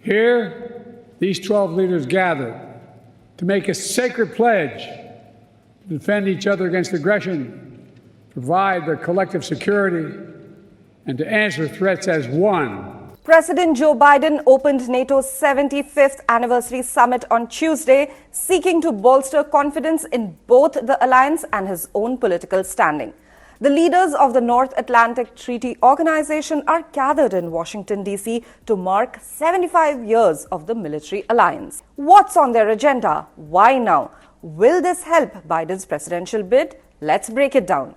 Here, these 12 leaders gathered to make a sacred pledge to defend each other against aggression, provide their collective security, and to answer threats as one. President Joe Biden opened NATO's 75th anniversary summit on Tuesday, seeking to bolster confidence in both the alliance and his own political standing. The leaders of the North Atlantic Treaty Organization are gathered in Washington, D.C. to mark 75 years of the military alliance. What's on their agenda? Why now? Will this help Biden's presidential bid? Let's break it down.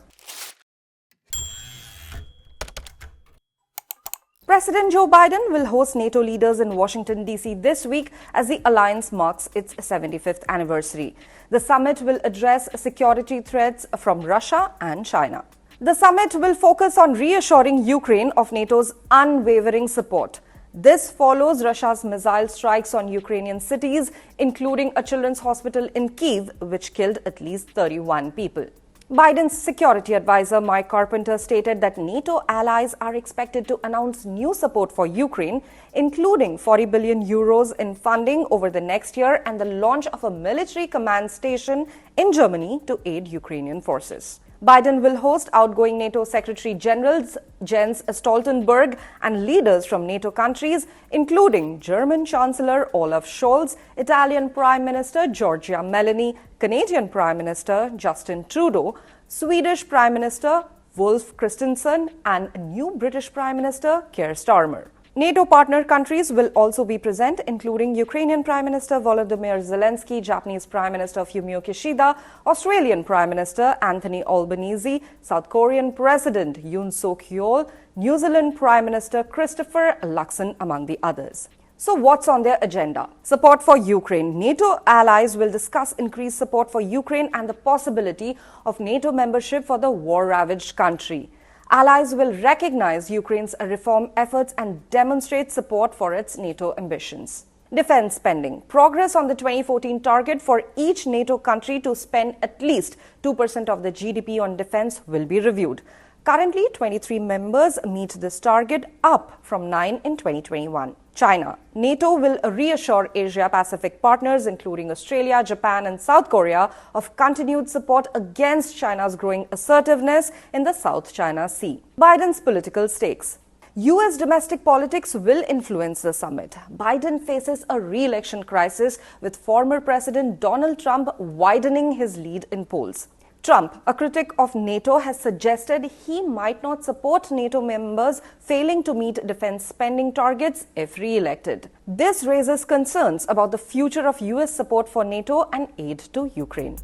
President Joe Biden will host NATO leaders in Washington, D.C. this week as the alliance marks its 75th anniversary. The summit will address security threats from Russia and China. The summit will focus on reassuring Ukraine of NATO's unwavering support. This follows Russia's missile strikes on Ukrainian cities, including a children's hospital in Kyiv, which killed at least 31 people. Biden's security advisor Mike Carpenter stated that NATO allies are expected to announce new support for Ukraine, including 40 billion euros in funding over the next year and the launch of a military command station in Germany to aid Ukrainian forces. Biden will host outgoing NATO Secretary Generals Jens Stoltenberg and leaders from NATO countries, including German Chancellor Olaf Scholz, Italian Prime Minister Giorgia Meloni, Canadian Prime Minister Justin Trudeau, Swedish Prime Minister Ulf Kristersson, and new British Prime Minister Keir Starmer. NATO partner countries will also be present, including Ukrainian Prime Minister Volodymyr Zelensky, Japanese Prime Minister Fumio Kishida, Australian Prime Minister Anthony Albanese, South Korean President Yoon Suk-yeol, New Zealand Prime Minister Christopher Luxon, among the others. So what's on their agenda? Support for Ukraine. NATO allies will discuss increased support for Ukraine and the possibility of NATO membership for the war-ravaged country. Allies will recognize Ukraine's reform efforts and demonstrate support for its NATO ambitions. Defense spending. Progress on the 2014 target for each NATO country to spend at least 2% of the GDP on defense will be reviewed. Currently, 23 members meet this target, up from 9 in 2021. China. NATO will reassure Asia-Pacific partners, including Australia, Japan, and South Korea, of continued support against China's growing assertiveness in the South China Sea. Biden's political stakes. U.S. domestic politics will influence the summit. Biden faces a re-election crisis, with former President Donald Trump widening his lead in polls. Trump, a critic of NATO, has suggested he might not support NATO members failing to meet defense spending targets if re-elected. This raises concerns about the future of U.S. support for NATO and aid to Ukraine.